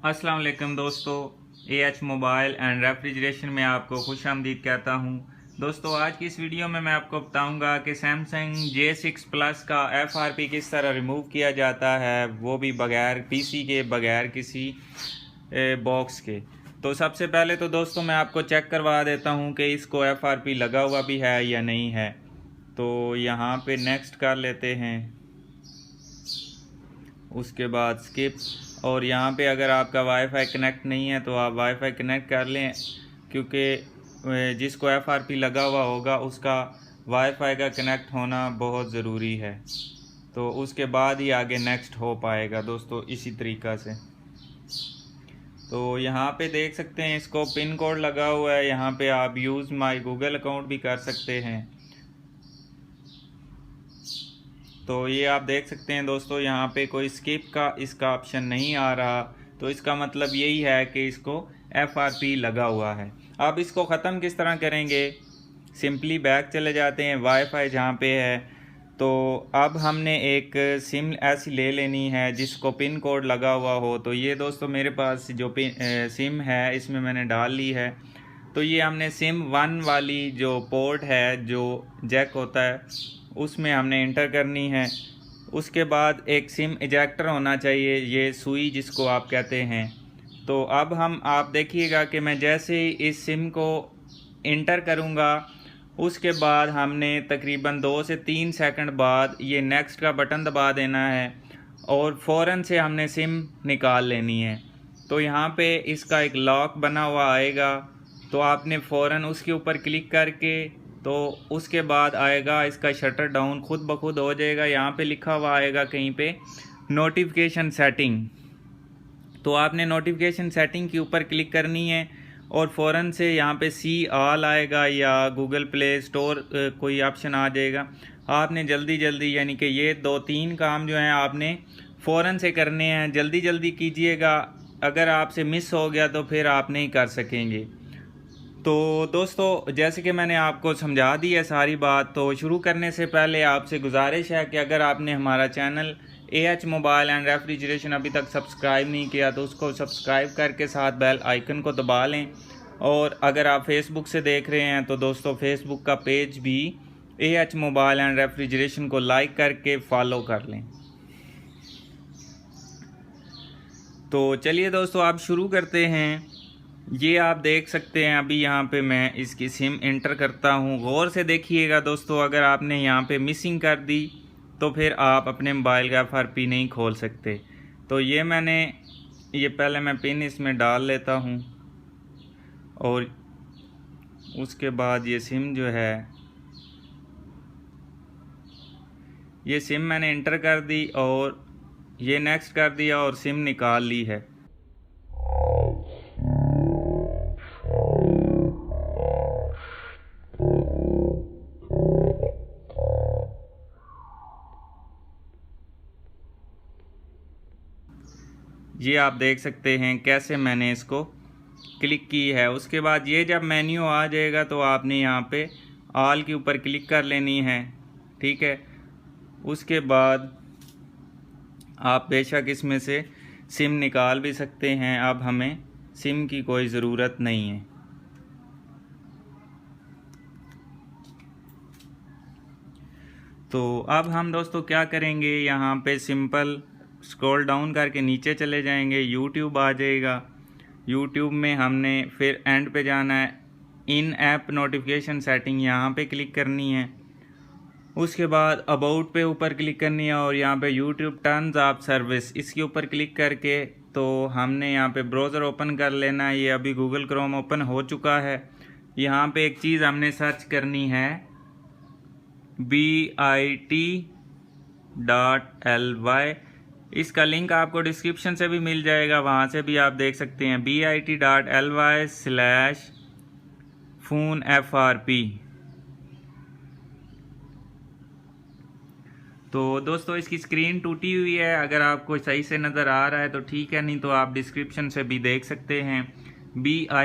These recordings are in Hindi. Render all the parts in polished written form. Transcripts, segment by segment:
अस्सलाम वालेकुम दोस्तों, एएच मोबाइल एंड रेफ्रिजरेशन में आपको खुश आमदीद कहता हूं। दोस्तों, आज की इस वीडियो में मैं आपको बताऊंगा कि सैमसंग J6 प्लस का FRP किस तरह रिमूव किया जाता है, वो भी बगैर पीसी के, बगैर किसी बॉक्स के। तो सबसे पहले तो दोस्तों मैं आपको चेक करवा देता हूं कि इसको FRP लगा हुआ भी है या नहीं है। तो यहाँ पे नेक्स्ट कर लेते हैं, उसके बाद स्किप। और यहाँ पे अगर आपका वाईफाई कनेक्ट नहीं है तो आप वाईफाई कनेक्ट कर लें, क्योंकि जिसको FRP लगा हुआ होगा उसका वाईफाई का कनेक्ट होना बहुत ज़रूरी है। तो उसके बाद ही आगे नेक्स्ट हो पाएगा दोस्तों, इसी तरीक़ा से। तो यहाँ पे देख सकते हैं इसको पिन कोड लगा हुआ है। यहाँ पे आप यूज़ माई गूगल अकाउंट भी कर सकते हैं। तो ये आप देख सकते हैं दोस्तों, यहाँ पे कोई स्किप का इसका ऑप्शन नहीं आ रहा। तो इसका मतलब यही है कि इसको FRP लगा हुआ है। अब इसको ख़त्म किस तरह करेंगे, सिंपली बैक चले जाते हैं वाईफाई जहाँ पे है। तो अब हमने एक सिम ऐसी ले लेनी है जिसको पिन कोड लगा हुआ हो। तो ये दोस्तों मेरे पास जो सिम है इसमें मैंने डाल ली है। तो ये हमने सिम 1 वाली जो पोर्ट है, जो जैक होता है, उसमें हमने इंटर करनी है। उसके बाद एक सिम इजेक्टर होना चाहिए, ये सुई जिसको आप कहते हैं। तो अब आप देखिएगा कि मैं जैसे ही इस सिम को इंटर करूँगा, उसके बाद हमने तकरीबन 2 से 3 सेकंड बाद ये नेक्स्ट का बटन दबा देना है और फ़ौरन से हमने सिम निकाल लेनी है। तो यहाँ पे इसका एक लॉक बना हुआ आएगा, तो आपने फ़ौरन उसके ऊपर क्लिक करके, तो उसके बाद आएगा इसका शटर डाउन, खुद ब खुद हो जाएगा। यहाँ पे लिखा हुआ आएगा कहीं पे नोटिफिकेशन सेटिंग। तो आपने नोटिफिकेशन सेटिंग के ऊपर क्लिक करनी है और फ़ौरन से यहाँ पे सी ऑल आएगा या गूगल प्ले स्टोर कोई ऑप्शन आ जाएगा। आपने जल्दी जल्दी, यानी कि ये 2-3 काम जो हैं आपने फ़ौरन से करने हैं। जल्दी जल्दी कीजिएगा, अगर आपसे मिस हो गया तो फिर आप नहीं कर सकेंगे। तो दोस्तों, जैसे कि मैंने आपको समझा दी है सारी बात, तो शुरू करने से पहले आपसे गुजारिश है कि अगर आपने हमारा channel AH mobile and refrigeration अभी तक सब्सक्राइब नहीं किया तो उसको सब्सक्राइब करके साथ बेल आइकन को दबा लें। और अगर आप फेसबुक से देख रहे हैं तो दोस्तों फेसबुक का पेज भी एएच मोबाइल एंड रेफ्रिजरेशन को लाइक करके फॉलो कर लें। तो चलिए दोस्तों, आप शुरू करते हैं। ये आप देख सकते हैं, अभी यहाँ पे मैं इसकी सिम इंटर करता हूँ। गौर से देखिएगा दोस्तों, अगर आपने यहाँ पे मिसिंग कर दी तो फिर आप अपने मोबाइल का FRP नहीं खोल सकते। तो ये पहले मैं पिन इसमें डाल लेता हूँ और उसके बाद ये सिम जो है, ये सिम मैंने इंटर कर दी और ये नेक्स्ट कर दिया और सिम निकाल ली है। ये आप देख सकते हैं कैसे मैंने इसको क्लिक की है। उसके बाद ये जब मेन्यू आ जाएगा तो आपने यहाँ पे ऑल के ऊपर क्लिक कर लेनी है, ठीक है। उसके बाद आप बेशक इसमें से सिम निकाल भी सकते हैं, अब हमें सिम की कोई ज़रूरत नहीं है। तो अब हम दोस्तों क्या करेंगे, यहाँ पे सिंपल स्क्रॉल डाउन करके नीचे चले जाएंगे, यूट्यूब आ जाएगा। यूट्यूब में हमने फिर एंड पे जाना है, इन ऐप नोटिफिकेशन सेटिंग यहाँ पे क्लिक करनी है। उसके बाद अबाउट पे ऊपर क्लिक करनी है और यहाँ पे यूट्यूब टर्न्स ऑफ सर्विस, इसके ऊपर क्लिक करके तो हमने यहाँ पे ब्राउज़र ओपन कर लेना है। ये अभी गूगल क्रोम ओपन हो चुका है। यहाँ पे एक चीज़ हमने सर्च करनी है, bit.ly। इसका लिंक आपको डिस्क्रिप्शन से भी मिल जाएगा, वहाँ से भी आप देख सकते हैं, bit.ly/phone-FRP। तो दोस्तों इसकी स्क्रीन टूटी हुई है, अगर आपको सही से नज़र आ रहा है तो ठीक है, नहीं तो आप डिस्क्रिप्शन से भी देख सकते हैं, bit.ly/phonefrp।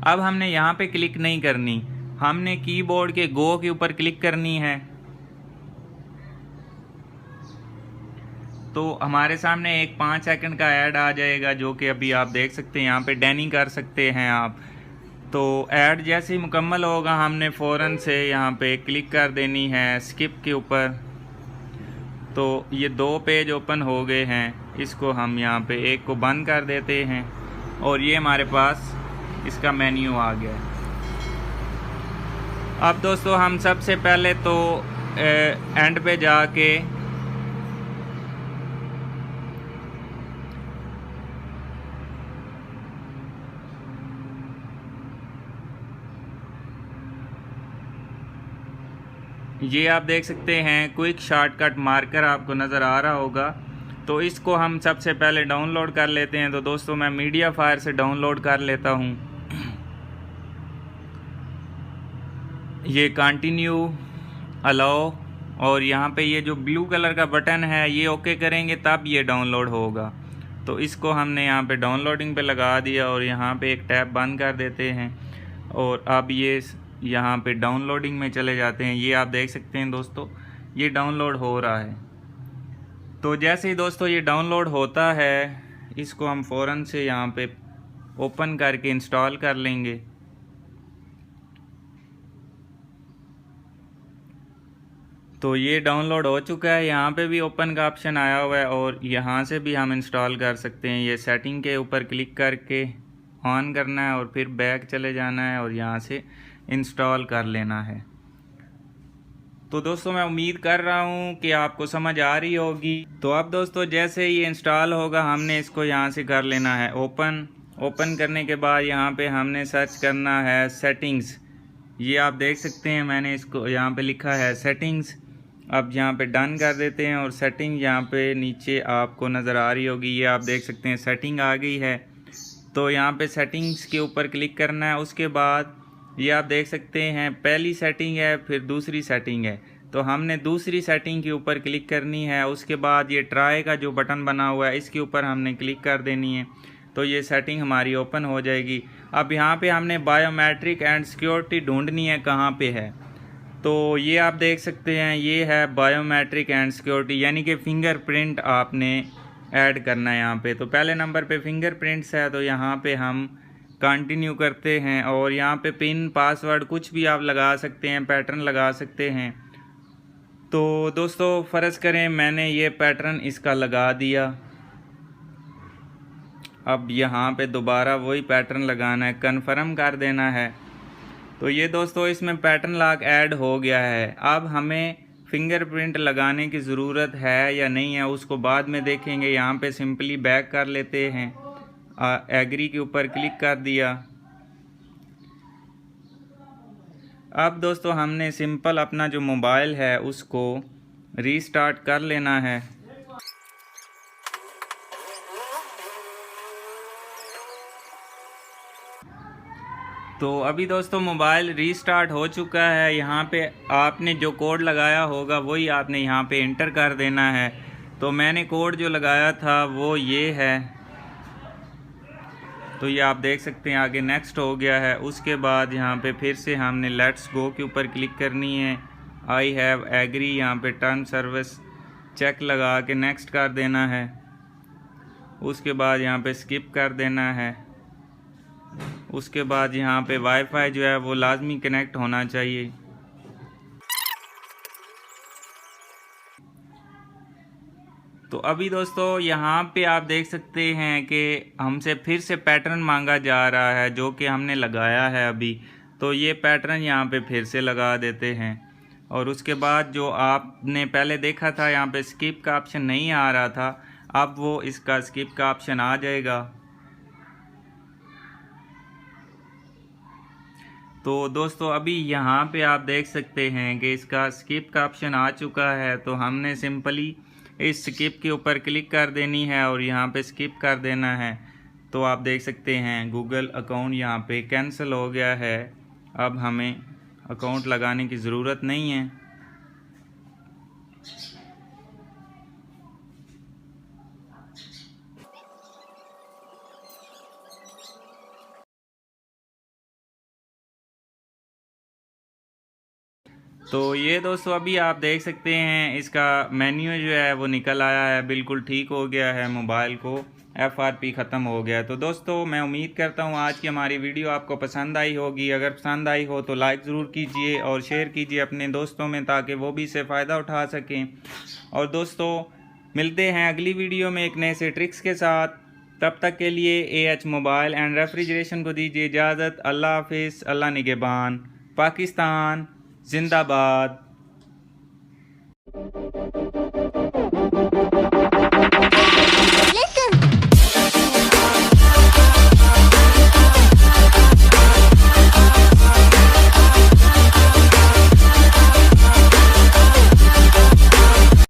अब हमने यहाँ पे क्लिक नहीं करनी, हमने कीबोर्ड के गो के ऊपर क्लिक करनी है। तो हमारे सामने एक 5 सेकंड का ऐड आ जाएगा, जो कि अभी आप देख सकते हैं। यहाँ पे डैनी कर सकते हैं आप। तो ऐड जैसे ही मुकम्मल होगा हमने फ़ौरन से यहाँ पे क्लिक कर देनी है स्किप के ऊपर। तो ये 2 पेज ओपन हो गए हैं, इसको हम यहाँ पे एक को बंद कर देते हैं और ये हमारे पास इसका मेन्यू आ गया है। अब दोस्तों हम सबसे पहले तो एंड पे जाके ये आप देख सकते हैं क्विक शॉर्टकट मार्कर आपको नज़र आ रहा होगा। तो इसको हम सबसे पहले डाउनलोड कर लेते हैं। तो दोस्तों मैं मीडिया फायर से डाउनलोड कर लेता हूँ। ये कंटिन्यू, अलाउ, और यहाँ पे ये जो ब्लू कलर का बटन है ये ओके करेंगे तब ये डाउनलोड होगा। तो इसको हमने यहाँ पे डाउनलोडिंग पे लगा दिया और यहाँ पे एक टैब बंद कर देते हैं और अब ये यहाँ पे डाउनलोडिंग में चले जाते हैं। ये आप देख सकते हैं दोस्तों, ये डाउनलोड हो रहा है। तो जैसे ही दोस्तों ये डाउनलोड होता है, इसको हम फ़ौरन से यहाँ पे ओपन करके इंस्टॉल कर लेंगे। तो ये डाउनलोड हो चुका है। यहाँ पे भी ओपन का ऑप्शन आया हुआ है और यहाँ से भी हम इंस्टॉल कर सकते हैं। ये सेटिंग के ऊपर क्लिक करके ऑन करना है और फिर बैक चले जाना है और यहाँ से इंस्टॉल कर लेना है। तो दोस्तों मैं उम्मीद कर रहा हूँ कि आपको समझ आ रही होगी। तो अब दोस्तों जैसे ये इंस्टॉल होगा हमने इसको यहाँ से कर लेना है ओपन करने के बाद यहाँ पे हमने सर्च करना है सेटिंग्स। ये आप देख सकते हैं मैंने इसको यहाँ पे लिखा है सेटिंग्स। अब यहाँ पे डन कर देते हैं और सेटिंग यहाँ पे नीचे आपको नज़र आ रही होगी। ये आप देख सकते हैं सेटिंग आ गई है। तो यहाँ पे सेटिंग्स के ऊपर क्लिक करना है। उसके बाद ये आप देख सकते हैं पहली सेटिंग है, फिर दूसरी सेटिंग है। तो हमने दूसरी सेटिंग के ऊपर क्लिक करनी है। उसके बाद ये ट्राई का जो बटन बना हुआ है इसके ऊपर हमने क्लिक कर देनी है। तो ये सेटिंग हमारी ओपन हो जाएगी। अब यहाँ पे हमने बायोमेट्रिक एंड सिक्योरिटी ढूंढनी है कहाँ पे है। तो ये आप देख सकते हैं ये है बायोमेट्रिक एंड सिक्योरिटी, यानी कि फिंगरप्रिंट आपने ऐड करना है यहाँ पे। तो पहले नंबर पे फिंगरप्रिंट्स है, तो यहाँ पे हम कंटिन्यू करते हैं और यहाँ पे पिन पासवर्ड कुछ भी आप लगा सकते हैं, पैटर्न लगा सकते हैं। तो दोस्तों फ़र्ज़ करें मैंने ये पैटर्न इसका लगा दिया। अब यहाँ पे दोबारा वही पैटर्न लगाना है, कन्फर्म कर देना है। तो ये दोस्तों इसमें पैटर्न लॉक ऐड हो गया है। अब हमें फिंगरप्रिंट लगाने की ज़रूरत है या नहीं है उसको बाद में देखेंगे। यहाँ पे सिंपली बैक कर लेते हैं, एग्री के ऊपर क्लिक कर दिया। अब दोस्तों हमने सिंपल अपना जो मोबाइल है उसको रीस्टार्ट कर लेना है। तो अभी दोस्तों मोबाइल रीस्टार्ट हो चुका है। यहाँ पे आपने जो कोड लगाया होगा वही आपने यहाँ पे एंटर कर देना है। तो मैंने कोड जो लगाया था वो ये है। तो ये आप देख सकते हैं आगे नेक्स्ट हो गया है। उसके बाद यहाँ पे फिर से हमने लेट्स गो के ऊपर क्लिक करनी है। आई हैव एग्री, यहाँ पे टर्म सर्विस चेक लगा के नेक्स्ट कर देना है। उसके बाद यहाँ पे स्किप कर देना है। उसके बाद यहाँ पे वाईफाई जो है वो लाजमी कनेक्ट होना चाहिए। तो अभी दोस्तों यहाँ पे आप देख सकते हैं कि हमसे फिर से पैटर्न मांगा जा रहा है जो कि हमने लगाया है अभी। तो ये पैटर्न यहाँ पे फिर से लगा देते हैं और उसके बाद जो आपने पहले देखा था यहाँ पे स्किप का ऑप्शन नहीं आ रहा था, अब वो इसका स्किप का ऑप्शन आ जाएगा। तो दोस्तों अभी यहाँ पे आप देख सकते हैं कि इसका स्किप का ऑप्शन आ चुका है। तो हमने सिंपली इस स्किप के ऊपर क्लिक कर देनी है और यहाँ पे स्किप कर देना है। तो आप देख सकते हैं गूगल अकाउंट यहाँ पे कैंसिल हो गया है। अब हमें अकाउंट लगाने की ज़रूरत नहीं है। तो ये दोस्तों अभी आप देख सकते हैं इसका मेन्यू जो है वो निकल आया है, बिल्कुल ठीक हो गया है, मोबाइल को FRP ख़त्म हो गया। तो दोस्तों मैं उम्मीद करता हूँ आज की हमारी वीडियो आपको पसंद आई होगी। अगर पसंद आई हो तो लाइक ज़रूर कीजिए और शेयर कीजिए अपने दोस्तों में, ताकि वो भी इससे फ़ायदा उठा सकें। और दोस्तों मिलते हैं अगली वीडियो में एक नए से ट्रिक्स के साथ। तब तक के लिए AH मोबाइल एंड रेफ्रिजरेशन को दीजिए इजाज़त। अल्लाह हाफिज़, अल्लाह निगहबान, पाकिस्तान जिंदाबाद।